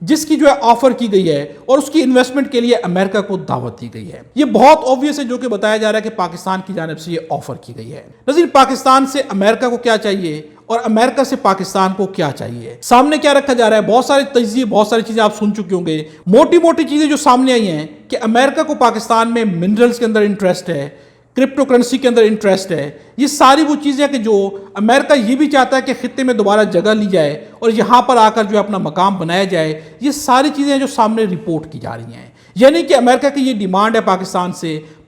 جس کی جو ہے آفر کی گئی ہے اور اس کی انویسٹمنٹ کے لیے امریکہ کو دعوت دی گئی ہے۔ یہ بہت obvious ہے جو کہ بتایا جا رہا ہے کہ پاکستان کی جانب سے یہ آفر کی گئی ہے۔ ناظرین، پاکستان سے امریکہ کو کیا چاہیے اور امریکہ سے پاکستان کو کیا چاہیے؟ سامنے کیا رکھا جا رہا ہے؟ بہت سارے تجزیے، بہت ساری چیزیں آپ سن چکے ہوں گے۔ موٹی موٹی چیزیں جو سامنے آئی ہیں کہ امریکہ کو پاکستان میں منرلز کے اندر انٹرسٹ ہے، کرپٹو کرنسی کے اندر انٹرسٹ ہے۔ یہ ساری وہ چیزیں کہ جو امریکہ یہ بھی چاہتا ہے کہ خطے میں دوبارہ جگہ لی جائے اور یہاں پر آ کر جو اپنا مقام بنایا جائے، یہ ساری چیزیں جو سامنے رپورٹ کی جا رہی ہیں۔ یعنی کہ امریکہ کی یہ ڈیمانڈ ہے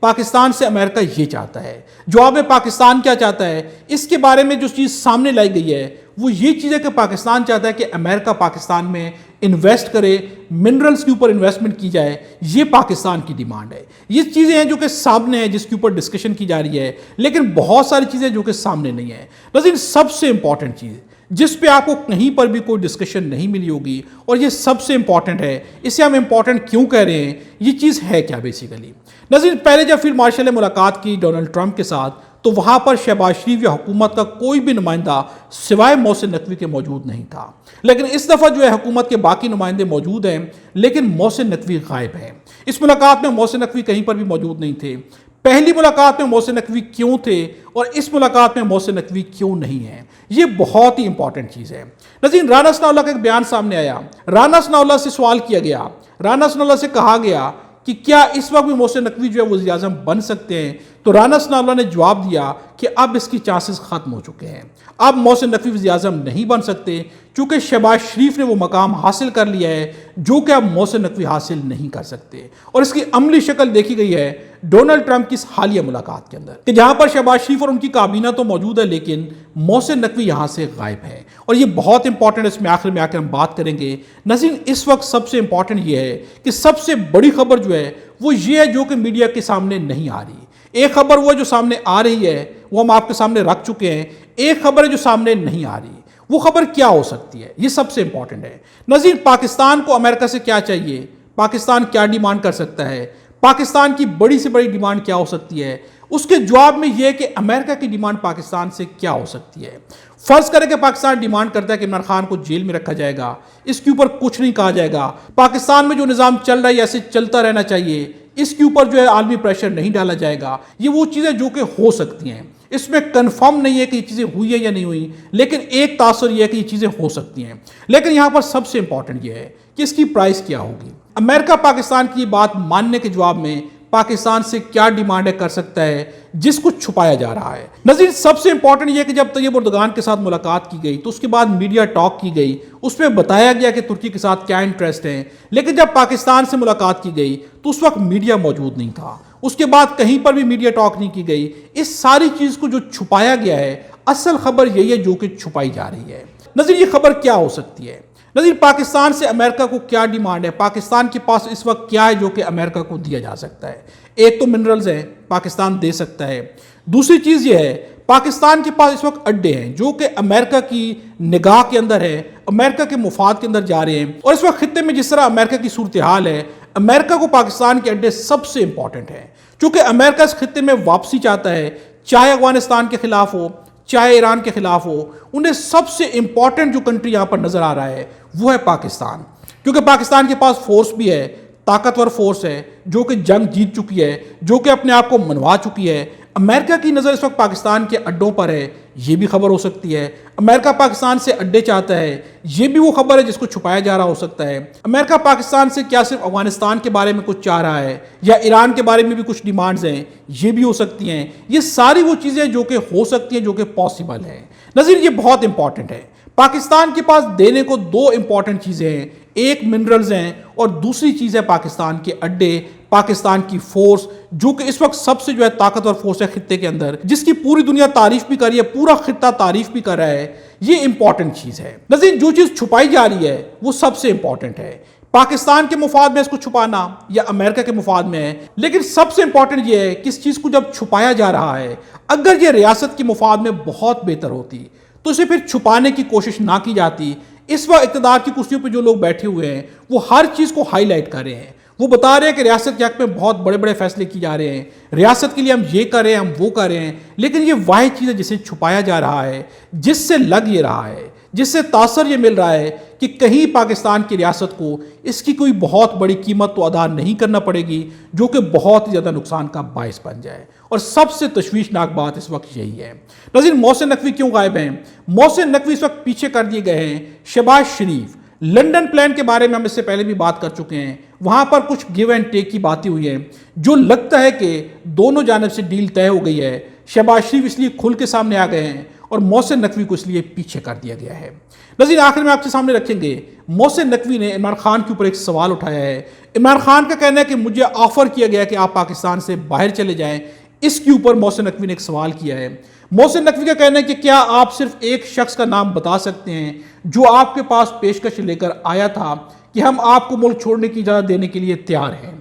پاکستان سے امریکہ یہ چاہتا ہے۔ جواب میں پاکستان کیا چاہتا ہے؟ اس کے بارے میں جو چیز سامنے لائی گئی ہے وہ یہ چیز ہے کہ پاکستان چاہتا ہے کہ امریکہ پاکستان میں انویسٹ کرے، منرلز کے اوپر انویسٹمنٹ کی جائے۔ یہ پاکستان کی ڈیمانڈ ہے۔ یہ چیزیں ہیں جو کہ سامنے ہیں، جس کے اوپر ڈسکشن کی جا رہی ہے، لیکن بہت ساری چیزیں جو کہ سامنے نہیں ہیں۔ لیکن سب سے امپورٹنٹ چیز جس پہ آپ کو کہیں پر بھی کوئی ڈسکشن نہیں ملی ہوگی اور یہ سب سے امپورٹنٹ ہے، اسے ہم امپورٹنٹ کیوں کہہ رہے ہیں، یہ چیز ہے کیا بیسیکلی؟ ناظرین، پہلے جب فیلڈ مارشل نے ملاقات کی ڈونلڈ ٹرمپ کے ساتھ تو وہاں پر شہباز شریف یا حکومت کا کوئی بھی نمائندہ سوائے محسن نقوی کے موجود نہیں تھا۔ لیکن اس دفعہ جو ہے حکومت کے باقی نمائندے موجود ہیں، لیکن محسن نقوی غائب ہیں۔ اس ملاقات میں محسن نقوی کہیں پر بھی موجود نہیں تھے۔ پہلی ملاقات میں محسن نقوی کیوں تھے اور اس ملاقات میں محسن نقوی کیوں نہیں ہیں، یہ بہت ہی امپورٹنٹ چیز ہے۔ ناظرین، رانا ثناء اللہ کا ایک بیان سامنے آیا۔ رانا ثناء اللہ سے سوال کیا گیا، رانا ثناء اللہ سے کہا گیا کہ کیا اس وقت بھی محسن نقوی جو ہے وزیر اعظم بن سکتے ہیں؟ تو رانا ثناء اللہ نے جواب دیا کہ اب اس کی چانسز ختم ہو چکے ہیں، اب محسن نقوی وزیر اعظم نہیں بن سکتے، چونکہ شہباز شریف نے وہ مقام حاصل کر لیا ہے جو کہ اب محسن نقوی حاصل نہیں کر سکتے۔ اور اس کی عملی شکل دیکھی گئی ہے ڈونلڈ ٹرمپ کی حالیہ ملاقات کے اندر، کہ جہاں پر شہباز شریف اور ان کی کابینہ تو موجود ہے لیکن محسن نقوی یہاں سے غائب ہے۔ اور یہ بہت امپورٹنٹ ہے، اس میں آخر میں آ کر ہم بات کریں گے۔ ناظرین، اس وقت سب سے امپورٹنٹ یہ ہے کہ سب سے بڑی خبر جو ہے وہ یہ ہے جو کہ میڈیا کے سامنے نہیں آ رہی۔ ایک خبر وہ جو سامنے آ رہی ہے وہ ہم آپ کے سامنے رکھ چکے ہیں، ایک خبر ہے جو سامنے نہیں آ رہی۔ وہ خبر کیا ہو سکتی ہے؟ یہ سب سے امپورٹنٹ ہے۔ ناظرین، پاکستان کو امریکہ سے کیا چاہیے؟ پاکستان کیا ڈیمانڈ کر سکتا ہے؟ پاکستان کی بڑی سے بڑی ڈیمانڈ کیا ہو سکتی ہے؟ اس کے جواب میں یہ کہ امریکہ کی ڈیمانڈ پاکستان سے کیا ہو سکتی ہے۔ فرض کریں کہ پاکستان ڈیمانڈ کرتا ہے کہ عمران خان کو جیل میں رکھا جائے گا، اس کے اوپر کچھ نہیں کہا جائے گا، پاکستان میں جو نظام چل رہا ہے ایسے چلتا رہنا چاہیے، اس کے اوپر جو ہے عالمی پریشر نہیں ڈالا جائے گا۔ یہ وہ چیزیں جو کہ ہو سکتی ہیں، اس میں کنفرم نہیں ہے کہ یہ چیزیں ہوئی ہیں یا نہیں ہوئی، لیکن ایک تاثر یہ ہے کہ یہ چیزیں ہو سکتی ہیں۔ لیکن یہاں پر سب سے امپورٹنٹ یہ ہے کہ اس کی پرائس کیا ہوگی۔ امریکہ پاکستان کی بات ماننے کے جواب میں پاکستان سے کیا ڈیمانڈ کر سکتا ہے جس کو چھپایا جا رہا ہے۔ ناظرین، سب سے امپورٹنٹ یہ کہ جب طیب اردگان کے ساتھ ملاقات کی گئی تو اس کے بعد میڈیا ٹاک کی گئی، اس میں بتایا گیا کہ ترکی کے ساتھ کیا انٹرسٹ ہیں، لیکن جب پاکستان سے ملاقات کی گئی تو اس وقت میڈیا موجود نہیں تھا، اس کے بعد کہیں پر بھی میڈیا ٹاک نہیں کی گئی۔ اس ساری چیز کو جو چھپایا گیا ہے، اصل خبر یہی ہے جو کہ چھپائی جا رہی ہے۔ ناظرین، یہ خبر کیا ہو سکتی ہے؟ ناظرین، پاکستان سے امریکہ کو کیا ڈیمانڈ ہے؟ پاکستان کے پاس اس وقت کیا ہے جو کہ امریکہ کو دیا جا سکتا ہے؟ ایک تو منرلز ہیں، پاکستان دے سکتا ہے۔ دوسری چیز یہ ہے پاکستان کے پاس اس وقت اڈے ہیں جو کہ امریکہ کی نگاہ کے اندر ہے، امریکہ کے مفاد کے اندر جا رہے ہیں۔ اور اس وقت خطے میں جس طرح امریکہ کی صورتحال ہے، امریکہ کو پاکستان کے اڈے سب سے امپورٹنٹ ہیں، چونکہ امریکہ اس خطے میں واپسی چاہتا ہے، چاہے افغانستان کے خلاف ہو، چاہے ایران کے خلاف ہو۔ انہیں سب سے امپورٹنٹ جو کنٹری یہاں پر نظر آ رہا ہے وہ ہے پاکستان، کیونکہ پاکستان کے پاس فورس بھی ہے، طاقتور فورس ہے، جو کہ جنگ جیت چکی ہے، جو کہ اپنے آپ کو منوا چکی ہے۔ امریکہ کی نظر اس وقت پاکستان کے اڈوں پر ہے، یہ بھی خبر ہو سکتی ہے۔ امریکہ پاکستان سے اڈے چاہتا ہے، یہ بھی وہ خبر ہے جس کو چھپایا جا رہا ہو سکتا ہے۔ امریکہ پاکستان سے کیا صرف افغانستان کے بارے میں کچھ چاہ رہا ہے یا ایران کے بارے میں بھی کچھ ڈیمانڈز ہیں، یہ بھی ہو سکتی ہیں۔ یہ ساری وہ چیزیں جو کہ ہو سکتی ہیں، جو کہ پاسبل ہیں۔ ناظرین، یہ بہت امپورٹنٹ ہے۔ پاکستان کے پاس دینے کو دو امپورٹنٹ چیزیں ہیں، ایک منرلز ہیں اور دوسری چیز ہے پاکستان کے اڈے، پاکستان کی فورس، جو کہ اس وقت سب سے جو ہے طاقتور فورس ہے خطے کے اندر، جس کی پوری دنیا تعریف بھی کر رہی ہے، پورا خطہ تعریف بھی کر رہا ہے۔ یہ امپورٹنٹ چیز ہے۔ ناظرین، جو چیز چھپائی جا رہی ہے وہ سب سے امپورٹنٹ ہے۔ پاکستان کے مفاد میں اس کو چھپانا یا امریکہ کے مفاد میں ہے، لیکن سب سے امپورٹنٹ یہ ہے کہ اس چیز کو جب چھپایا جا رہا ہے، اگر یہ ریاست کے مفاد میں بہت بہتر ہوتی تو اسے پھر چھپانے کی کوشش نہ کی جاتی۔ اس وقت اقتدار کی کرسیوں پہ جو لوگ بیٹھے ہوئے ہیں وہ ہر چیز کو ہائی لائٹ کر رہے ہیں، وہ بتا رہے ہیں کہ ریاست کے حق میں بہت بڑے بڑے فیصلے کی جا رہے ہیں، ریاست کے لیے ہم یہ کر رہے ہیں، ہم وہ کر رہے ہیں، لیکن یہ واحد چیز ہے جسے چھپایا جا رہا ہے، جس سے لگ یہ رہا ہے، جس سے تاثر یہ مل رہا ہے کہ کہیں پاکستان کی ریاست کو اس کی کوئی بہت بڑی قیمت تو ادا نہیں کرنا پڑے گی جو کہ بہت ہی زیادہ نقصان کا باعث بن جائے، اور سب سے تشویشناک بات اس وقت یہی ہے۔ ناظرین، محسن نقوی کیوں غائب ہیں؟ محسن نقوی اس وقت پیچھے کر دیے گئے ہیں۔ شہباز شریف لنڈن پلان کے بارے میں ہم اس سے پہلے بھی بات کر چکے ہیں، وہاں پر کچھ گیو اینڈ ٹیک کی باتیں ہوئی ہیں جو لگتا ہے کہ دونوں جانب سے ڈیل طے ہو گئی ہے۔ شہباز شریف اس لیے کھل کے سامنے آ گئے ہیں اور محسن نقوی کو اس لیے پیچھے کر دیا گیا ہے۔ ناظرین، آخر میں آپ کے سامنے رکھیں گے، محسن نقوی نے عمران خان کے اوپر ایک سوال اٹھایا ہے۔ عمران خان کا کہنا ہے کہ مجھے آفر کیا گیا کہ آپ پاکستان سے باہر چلے جائیں، اس کے اوپر محسن نقوی نے ایک سوال کیا ہے۔ محسن نقوی کا کہنا ہے کہ کیا آپ صرف ایک شخص کا نام بتا سکتے ہیں جو آپ کے پاس پیشکش لے کر آیا تھا کہ ہم آپ کو ملک چھوڑنے کی اجازت دینے کے لیے تیار ہیں؟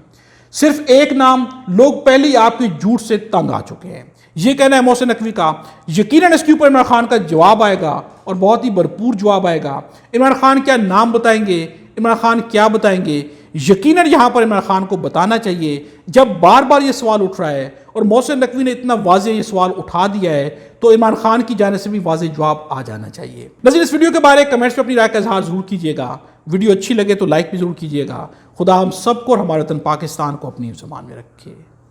صرف ایک نام، لوگ پہلے ہی آپ کے جھوٹ سے تنگ آ چکے ہیں، یہ کہنا ہے محسن نقوی کا۔ یقیناً اس کے اوپر عمران خان کا جواب آئے گا اور بہت ہی بھرپور جواب آئے گا۔ عمران خان کیا نام بتائیں گے، عمران خان کیا بتائیں گے؟ یقیناً یہاں پر عمران خان کو بتانا چاہیے جب بار بار یہ سوال اٹھ رہا ہے اور محسن نقوی نے اتنا واضح یہ سوال اٹھا دیا ہے تو عمران خان کی جانب سے بھی واضح جواب آ جانا چاہیے۔ ناظرین، اس ویڈیو کے بارے میں کمنٹس میں اپنی رائے کا اظہار ضرور کیجیے گا۔ ویڈیو اچھی لگے تو لائک بھی ضرور کیجیے گا۔ خدا ہم سب کو اور ہمارے وطن پاکستان کو اپنی زبان میں رکھے۔